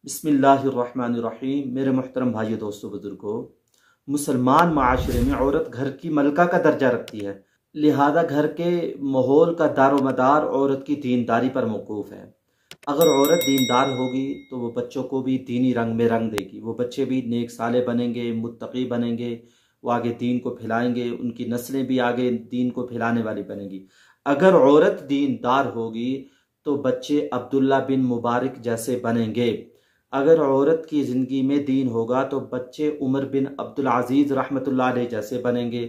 बिस्मिल्लाहिर्रहमानिर्रहीम। मेरे मोहतरम भाइयों, दोस्तों, बुजुर्गों, मुसलमान माशरे में औरत घर की मलका का दर्जा रखती है। लिहाजा घर के माहौल का दारोमदार औरत की दीनदारी पर मौकूफ़ है। अगर औरत दीनदार होगी तो वो बच्चों को भी दीनी रंग में रंग देगी। वो बच्चे भी नेक साले बनेंगे, मुत्तकी बनेंगे, वो आगे दीन को फैलाएंगे, उनकी नस्लें भी आगे दीन को फैलाने वाली बनेंगी। अगर औरत दीनदार होगी तो बच्चे अब्दुल्ला बिन मुबारक जैसे बनेंगे। अगर औरत की ज़िंदगी में दीन होगा तो बच्चे उमर बिन अब्दुल अजीज़ रहमतुल्लाह अलैह जैसे बनेंगे।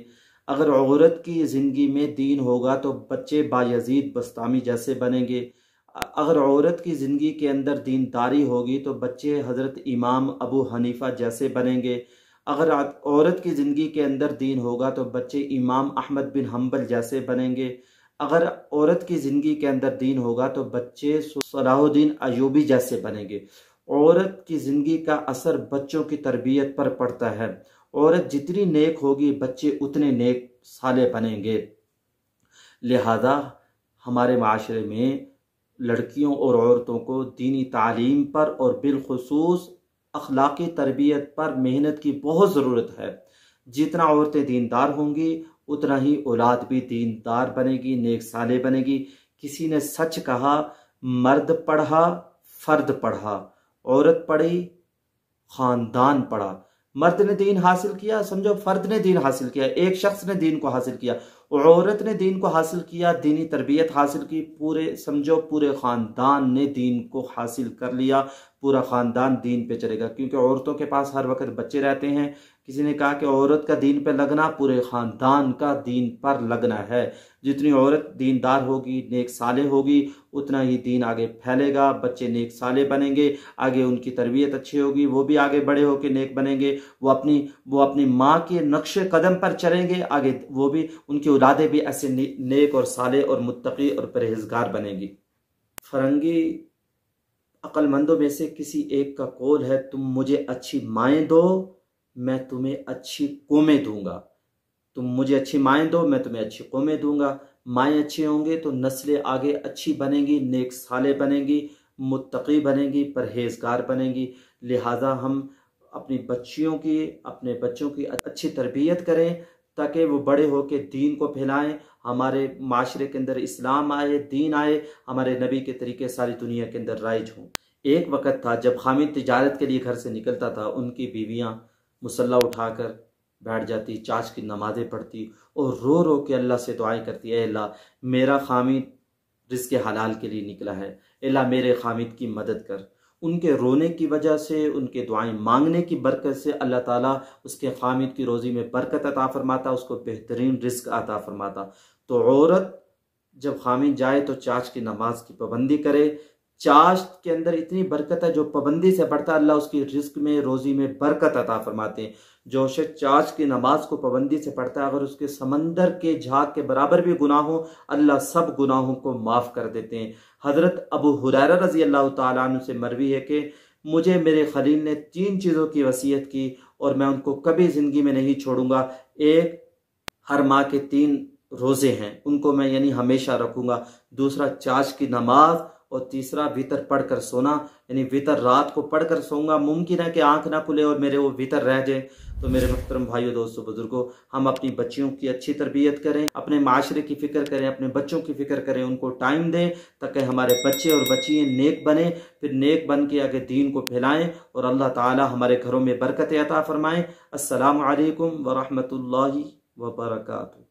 अगर औरत की ज़िंदगी में दीन होगा तो बच्चे बायजीद बस्तामी जैसे बनेंगे। अगर औरत की ज़िंदगी के अंदर दीनदारी होगी तो बच्चे हज़रत इमाम अबू हनीफ़ा जैसे बनेंगे। अगर औरत की ज़िंदगी के अंदर दीन होगा तो बच्चे इमाम अहमद बिन हम्बल जैसे बनेंगे। अगर औरत की ज़िंदगी के अंदर दीन होगा तो बच्चे सलाहुद्दीन अयूबी जैसे बनेंगे। औरत की ज़िंदगी का असर बच्चों की तरबियत पर पड़ता है। औरत जितनी नेक होगी बच्चे उतने नेक साले बनेंगे। लिहाजा हमारे माशरे में लड़कियों और औरतों को दीनी तालीम पर और बिलखुसूस अखलाकी तरबियत पर मेहनत की बहुत ज़रूरत है। जितना औरतें दीनदार होंगी उतना ही औलाद भी दीनदार बनेगी, नेक साले बनेगी। किसी ने सच कहा, मर्द पढ़ा फर्द पढ़ा, औरत पढ़ी खानदान पढ़ा। मर्द ने दीन हासिल किया, समझो फर्द ने दीन हासिल किया, एक शख्स ने दीन को हासिल किया। औरत ने दीन को हासिल किया, दीनी तरबियत हासिल की, पूरे समझो पूरे ख़ानदान ने दीन को हासिल कर लिया। पूरा ख़ानदान दीन पे चलेगा, क्योंकि औरतों के पास हर वक्त बच्चे रहते हैं। किसी ने कहा कि औरत का दीन पे लगना पूरे ख़ानदान का दीन पर लगना है। जितनी औरत दीनदार होगी, नेक साले होगी, उतना ही दीन आगे फैलेगा। बच्चे नेक साले बनेंगे, आगे उनकी तरबियत अच्छी होगी, वो भी आगे बड़े होकर नेक बनेंगे। वो अपनी माँ के नक्शे कदम पर चलेंगे, आगे वो भी उनकी औलादें भी ऐसे नेक और साले और मुत्तकी और परहेजगार बनेंगी। फरंगी अक्लमंदों में से किसी एक का कौल है, तुम मुझे अच्छी माएँ दो मैं तुम्हें अच्छी कौमें दूंगा। तुम मुझे अच्छी माएँ दो मैं तुम्हें अच्छी कौमें दूंगा। माएँ अच्छी होंगे तो नस्लें आगे अच्छी बनेंगी, नेक साले बनेंगी, मुत्तकी बनेंगी, परहेजगार बनेंगी। लिहाजा हम अपने बच्चों की अच्छी तरबियत करें ताकि वो बड़े होकर दीन को फैलाएं, हमारे माशरे के अंदर इस्लाम आए, दीन आए, हमारे नबी के तरीके सारी दुनिया के अंदर राइज हों। एक वक्त था जब हामिद तिजारत के लिए घर से निकलता था, उनकी बीवियां मुसल्ला उठाकर बैठ जाती, चाच की नमाज़ें पढ़ती और रो रो के अल्लाह से दुआएं करती, ऐ अल्लाह मेरा हामिद रिज़्क़ हलाल के लिए निकला है, अल्लाह मेरे हामिद की मदद कर। उनके रोने की वजह से, उनके दुआएं मांगने की बरकत से अल्लाह ताला उसके हामिद की रोज़ी में बरकत अता फरमाता, उसको बेहतरीन रिज़्क़ अता फरमाता। तो औरत जब हामिद जाए तो चाच की नमाज की पाबंदी करे। चाश के अंदर इतनी बरकत है, जो पाबंदी से बढ़ता अल्लाह उसकी रिस्क में, रोज़ी में बरकत अता फरमाते हैं। जो शख्स चाश की नमाज को पाबंदी से पढ़ता है, अगर उसके समंदर के झाग के बराबर भी गुनाह हो, अल्लाह सब गुनाहों को माफ़ कर देते हैं। हज़रत अबू हुरैरा रज़ी अल्लाह तआला अन्हु से मरवी है कि मुझे मेरे खलील ने 3 चीज़ों की वसीयत की और मैं उनको कभी ज़िंदगी में नहीं छोड़ूंगा। एक, हर माह के 3 रोज़े हैं, उनको मैं यानी हमेशा रखूंगा। दूसरा, चाश की नमाज। और तीसरा, वितर पढ़कर सोना, यानी वितर रात को पढ़कर सोऊंगा। मुमकिन है कि आंख ना खुले और मेरे वो वितर रह जाए। तो मेरे मुहतरम भाइयों, दोस्तों, बुजुर्गों, हम अपनी बच्चियों की अच्छी तरबियत करें, अपने माशरे की फ़िक्र करें, अपने बच्चों की फ़िक्र करें, उनको टाइम दें ताकि हमारे बच्चे और बच्चियाँ नेक बने, फिर नेक बन के आगे दीन को फैलाएं और अल्लाह ताला हमारे घरों में बरकत अता फरमाएं। अस्सलामु अलैकुम व रहमतुल्लाहि व बरकातुहू।